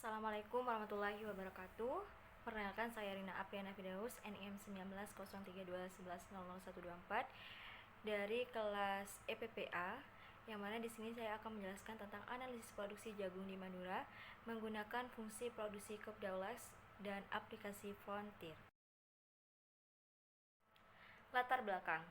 Assalamualaikum warahmatullahi wabarakatuh. Perkenalkan, saya Rina Apriana Fidaus, NIM 190321110014 dari kelas EPPA, yang mana di sini saya akan menjelaskan tentang analisis produksi jagung di Madura menggunakan fungsi produksi Cobb Dawes dan aplikasi Frontier. Latar belakang.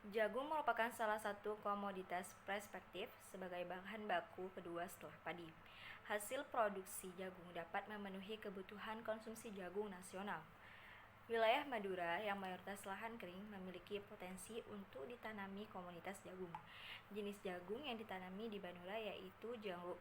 Jagung merupakan salah satu komoditas perspektif sebagai bahan baku kedua setelah padi. Hasil produksi jagung dapat memenuhi kebutuhan konsumsi jagung nasional. Wilayah Madura yang mayoritas lahan kering memiliki potensi untuk ditanami komoditas jagung. Jenis jagung yang ditanami di Madura yaitu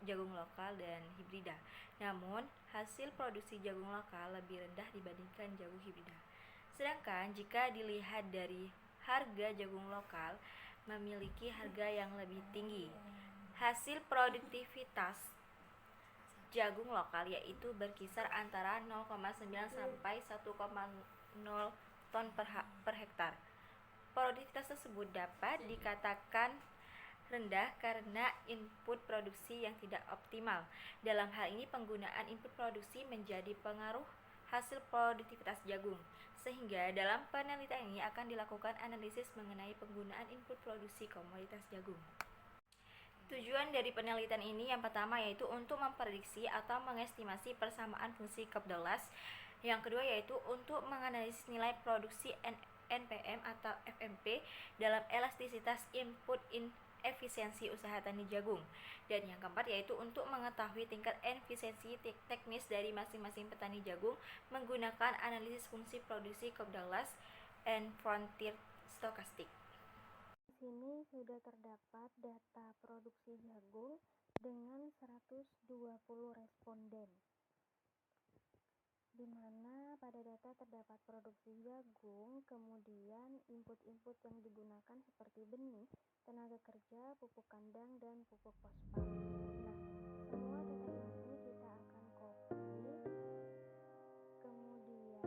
jagung lokal dan hibrida. Namun, hasil produksi jagung lokal lebih rendah dibandingkan jagung hibrida. Sedangkan jika dilihat dari harga jagung lokal memiliki harga yang lebih tinggi. Hasil produktivitas jagung lokal yaitu berkisar antara 0,9 sampai 1,0 ton per hektar. Produktivitas tersebut dapat dikatakan rendah karena input produksi yang tidak optimal. Dalam hal ini penggunaan input produksi menjadi pengaruh hasil produktivitas jagung, sehingga dalam penelitian ini akan dilakukan analisis mengenai penggunaan input produksi komoditas jagung. Tujuan dari penelitian ini yang pertama yaitu untuk memprediksi atau mengestimasi persamaan fungsi Cobb Dawes. Yang kedua yaitu untuk menganalisis nilai produksi NPM atau FMP dalam elastisitas input efisiensi usaha tani jagung. Dan yang keempat yaitu untuk mengetahui tingkat efisiensi teknis dari masing-masing petani jagung menggunakan analisis fungsi produksi Cobb Dawes and Frontier stokastik. Di sini sudah terdapat data produksi jagung dengan 120 responden, di mana pada data terdapat produksi jagung, kemudian input-input yang digunakan seperti benih, tenaga kerja, pupuk kandang, dan pupuk fosfat. Nah, semua data ini kita akan copy, kemudian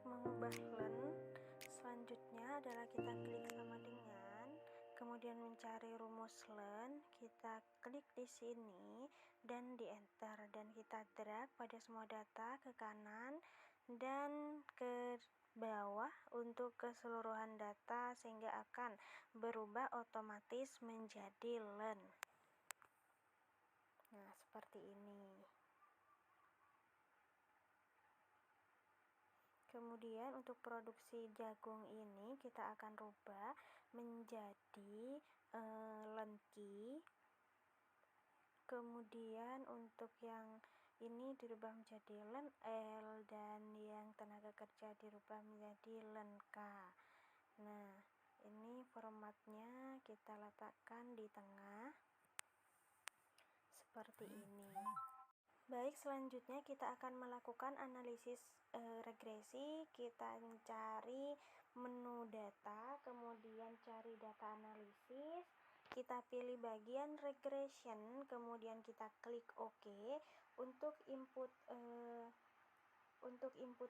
mengubah LEN, selanjutnya adalah kita klik sama dengan, kemudian mencari rumus LEN, kita klik di sini dan di enter, dan kita drag pada semua data ke kanan dan ke bawah untuk keseluruhan data sehingga akan berubah otomatis menjadi len. Nah, seperti ini. Kemudian untuk produksi jagung ini kita akan rubah menjadi lenki. Kemudian untuk yang ini dirubah menjadi len L dan yang tenaga kerja dirubah menjadi len K. Nah, ini formatnya kita letakkan di tengah seperti ini. Baik, selanjutnya kita akan melakukan analisis regresi. Kita mencari menu data, kemudian cari data analisis. Kita pilih bagian regression, kemudian kita klik OK. Untuk input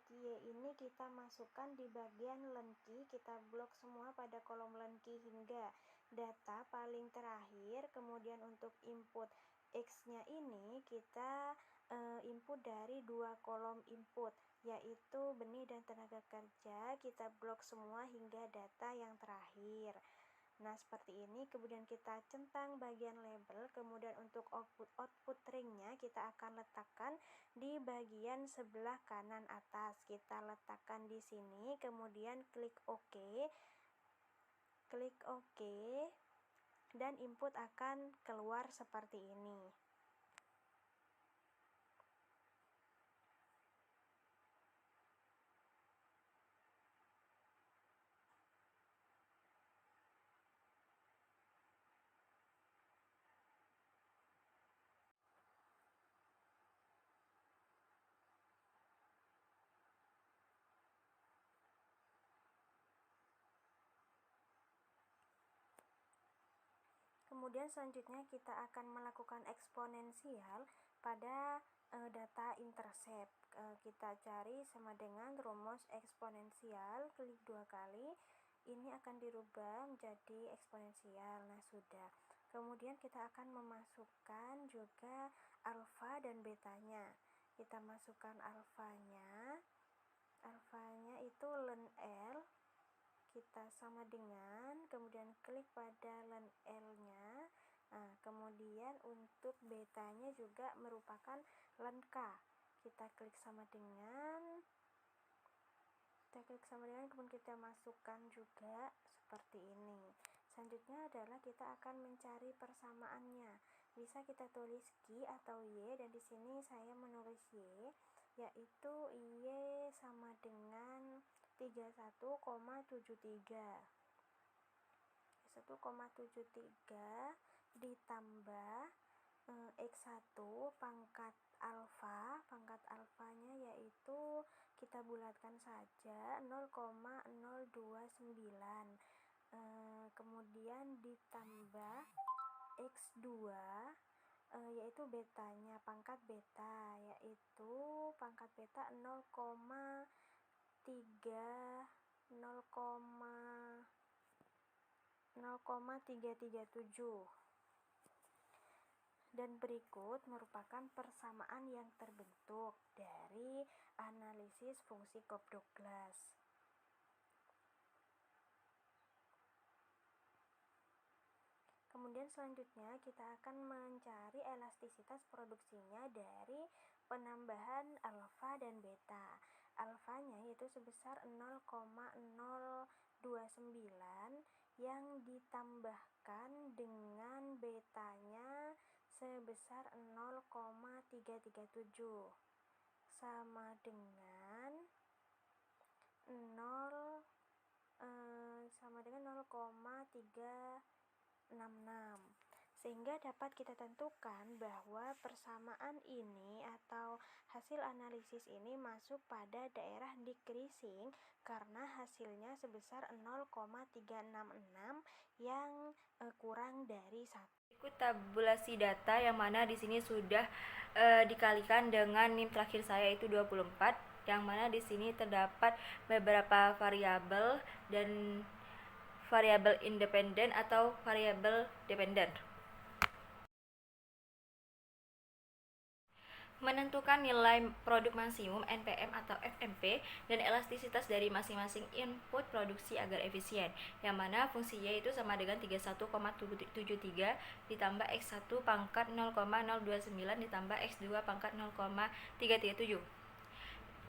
Y ini kita masukkan di bagian lenki. Kita blok semua pada kolom lenki hingga data paling terakhir. Kemudian untuk input X-nya ini kita input dari dua kolom input, yaitu benih dan tenaga kerja. Kita blok semua hingga data yang terakhir. Nah, seperti ini. Kemudian kita centang bagian label. Kemudian untuk output ringnya kita akan letakkan di bagian sebelah kanan atas. Kita letakkan di sini, kemudian klik OK. Klik OK dan input akan keluar seperti ini. Kemudian selanjutnya kita akan melakukan eksponensial pada data intercept. Kita cari sama dengan rumus eksponensial, klik 2 kali. Ini akan dirubah menjadi eksponensial. Nah, sudah. Kemudian kita akan memasukkan juga alfa dan betanya. Kita masukkan alfanya. Alfanya itu len L. Kita sama dengan, kemudian klik pada len L-nya. Nah, kemudian untuk betanya juga merupakan len K. Kita klik sama dengan, kemudian kita masukkan juga seperti ini. Selanjutnya adalah kita akan mencari persamaannya. Bisa kita tulis Q atau Y, dan di sini saya menulis Y, yaitu Y sama dengan 31,73 ditambah X1 pangkat alfa. Pangkat alfanya yaitu kita bulatkan saja 0,029, kemudian ditambah X2 yaitu betanya, pangkat beta, yaitu pangkat beta 0,337. Dan berikut merupakan persamaan yang terbentuk dari analisis fungsi Cobb-Douglas. Kemudian selanjutnya kita akan mencari elastisitas produksinya dari penambahan alfa dan beta. Alfanya yaitu sebesar 0,029 yang ditambahkan dengan betanya sebesar 0,337 sama dengan 0,366, sehingga dapat kita tentukan bahwa persamaan ini atau hasil analisis ini masuk pada daerah decreasing karena hasilnya sebesar 0,366 yang kurang dari 1. Berikut tabulasi data yang mana di sini sudah dikalikan dengan NIM terakhir saya yaitu 24, yang mana di sini terdapat beberapa variabel dan variabel independen atau variabel dependen. menentukan nilai produk maksimum NPM atau FMP dan elastisitas dari masing-masing input produksi agar efisien, yang mana fungsinya itu sama dengan 31,73 ditambah X1 pangkat 0,029 ditambah X2 pangkat 0,337.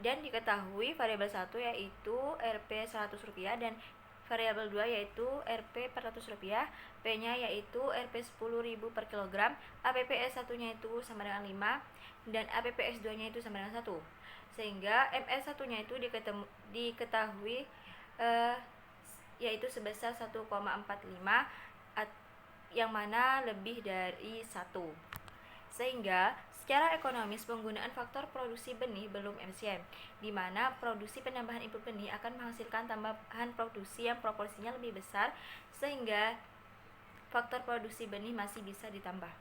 Dan diketahui variabel 1 yaitu Rp Rp100 dan variabel 2 yaitu Rp Rp400, P-nya yaitu Rp 10.000 per kilogram, APPS1-nya itu sama dengan 5, dan APPS2-nya itu sama dengan 1. Sehingga MS1-nya itu diketahui yaitu sebesar 1,45, yang mana lebih dari 1. Sehingga secara ekonomis penggunaan faktor produksi benih belum efisien, di mana produksi penambahan input benih akan menghasilkan tambahan produksi yang proporsinya lebih besar, sehingga faktor produksi benih masih bisa ditambah.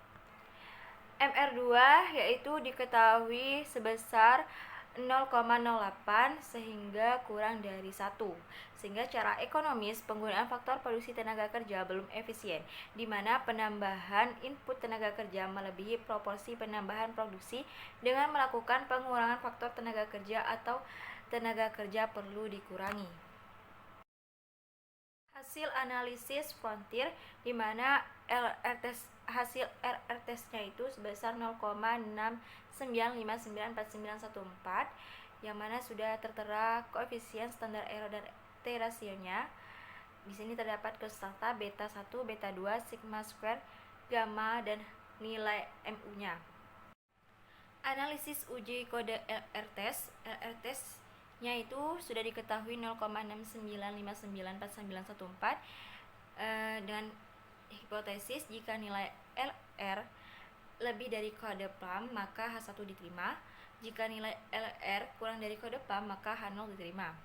MR2 yaitu diketahui sebesar 0,08 sehingga kurang dari 1. Sehingga secara ekonomis penggunaan faktor produksi tenaga kerja belum efisien, di mana penambahan input tenaga kerja melebihi proporsi penambahan produksi dengan melakukan pengurangan faktor tenaga kerja atau tenaga kerja perlu dikurangi. Hasil analisis frontier, di mana hasil RR testnya itu sebesar 0,69594914, yang mana sudah tertera koefisien standar error dan T rasionya. Di sini terdapat konstanta beta 1, beta 2, sigma square, gamma, dan nilai MU-nya. Analisis uji kode RR test-nya itu sudah diketahui 0,69594914 dengan hipotesis jika nilai LR lebih dari kode PLAM maka H1 diterima. Jika nilai LR kurang dari kode PLAM maka H0 diterima.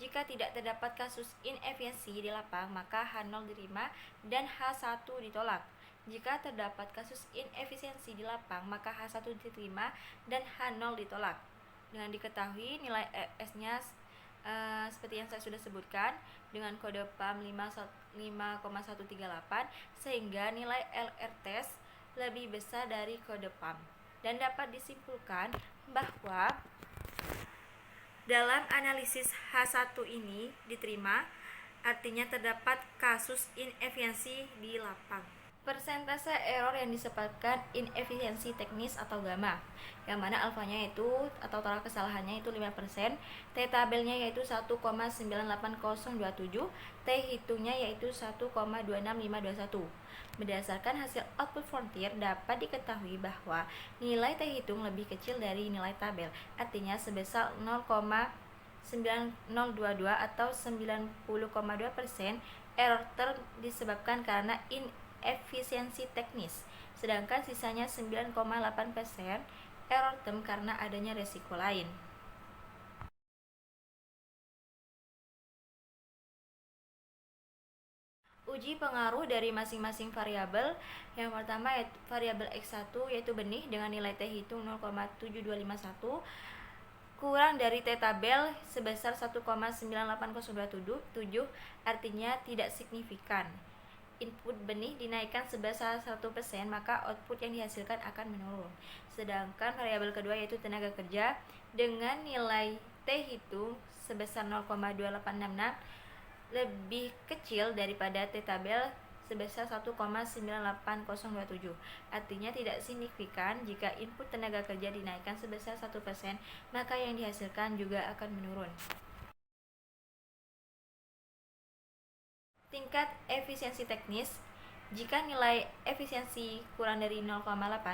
Jika tidak terdapat kasus inefisiensi di lapang maka H0 diterima dan H1 ditolak. Jika terdapat kasus inefisiensi di lapang maka H1 diterima dan H0 ditolak. Dengan diketahui nilai S-nya seperti yang saya sudah sebutkan dengan kode PAM 5,138, sehingga nilai LR test lebih besar dari kode PAM. Dan dapat disimpulkan bahwa dalam analisis H1 ini diterima, artinya terdapat kasus inefisiensi di lapang. Persentase error yang disebabkan inefisiensi teknis atau gamma, yang mana alfanya itu atau tolak kesalahannya itu 5%, T tabelnya yaitu 1,980027, T hitungnya yaitu 1,26521. Berdasarkan hasil output frontier dapat diketahui bahwa nilai T hitung lebih kecil dari nilai tabel, artinya sebesar 0,9022 atau 90,2%. Error disebabkan karena efisiensi teknis, sedangkan sisanya 9,8% error term karena adanya resiko lain. Uji pengaruh dari masing-masing variabel. Yang pertama yaitu variabel X1 yaitu benih dengan nilai T hitung 0,7251 kurang dari T tabel sebesar 1,980027, artinya tidak signifikan. Input benih dinaikkan sebesar 1%, maka output yang dihasilkan akan menurun. Sedangkan variabel kedua yaitu tenaga kerja dengan nilai T hitung sebesar 0,2866 lebih kecil daripada T tabel sebesar 1,98027. Artinya tidak signifikan jika input tenaga kerja dinaikkan sebesar 1%, maka yang dihasilkan juga akan menurun. Tingkat efisiensi teknis. Jika nilai efisiensi kurang dari 0,8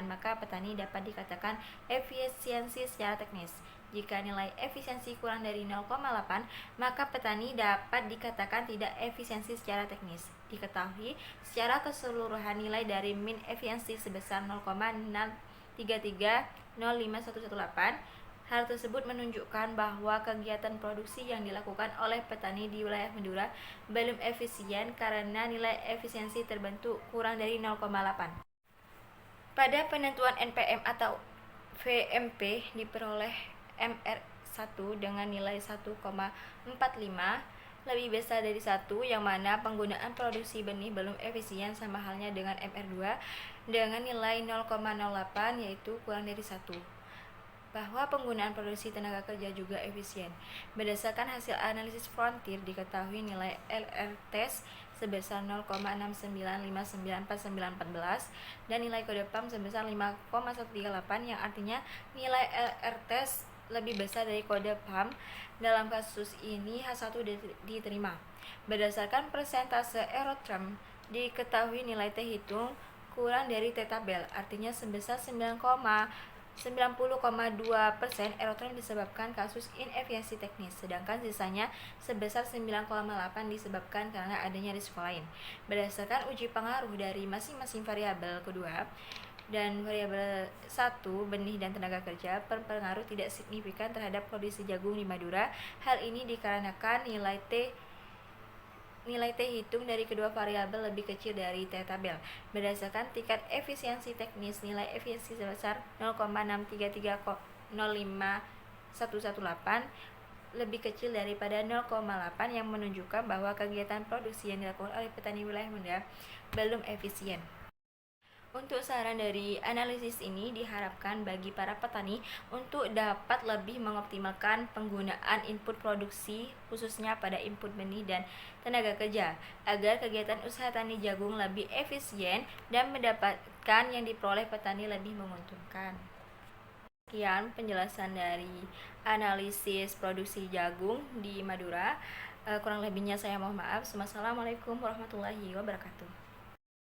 maka petani dapat dikatakan efisiensi secara teknis. Jika nilai efisiensi kurang dari 0,8 maka petani dapat dikatakan tidak efisiensi secara teknis. Diketahui secara keseluruhan nilai dari min efisiensi sebesar 0,033051118. Hal tersebut menunjukkan bahwa kegiatan produksi yang dilakukan oleh petani di wilayah Madura belum efisien karena nilai efisiensi terbentuk kurang dari 0,8. Pada penentuan NPM atau VMP diperoleh MR1 dengan nilai 1,45 lebih besar dari 1, yang mana penggunaan produksi benih belum efisien sama halnya dengan MR2 dengan nilai 0,08 yaitu kurang dari 1. bahwa penggunaan produksi tenaga kerja juga efisien. Berdasarkan hasil analisis Frontier, diketahui nilai LRTs sebesar 0,69594914 dan nilai kode PAM sebesar 5,138, yang artinya nilai LRTs lebih besar dari kode PAM. Dalam kasus ini H1 diterima. Berdasarkan persentase error term, diketahui nilai T hitung kurang dari T tabel, artinya sebesar 90,2% error term disebabkan kasus inefisiensi teknis, sedangkan sisanya sebesar 9,8 disebabkan karena adanya risiko lain. Berdasarkan uji pengaruh dari masing-masing variabel kedua dan variabel 1, benih dan tenaga kerja, berpengaruh tidak signifikan terhadap produksi jagung di Madura. Hal ini dikarenakan nilai T hitung dari kedua variabel lebih kecil dari T tabel. Berdasarkan tingkat efisiensi teknis, nilai efisiensi sebesar 0,63305118 lebih kecil daripada 0,8, yang menunjukkan bahwa kegiatan produksi yang dilakukan oleh petani wilayah Madura belum efisien. Untuk saran dari analisis ini diharapkan bagi para petani untuk dapat lebih mengoptimalkan penggunaan input produksi, khususnya pada input benih dan tenaga kerja, agar kegiatan usaha tani jagung lebih efisien dan mendapatkan yang diperoleh petani lebih menguntungkan. Sekian penjelasan dari analisis produksi jagung di Madura. Kurang lebihnya saya mohon maaf. Wassalamualaikum warahmatullahi wabarakatuh.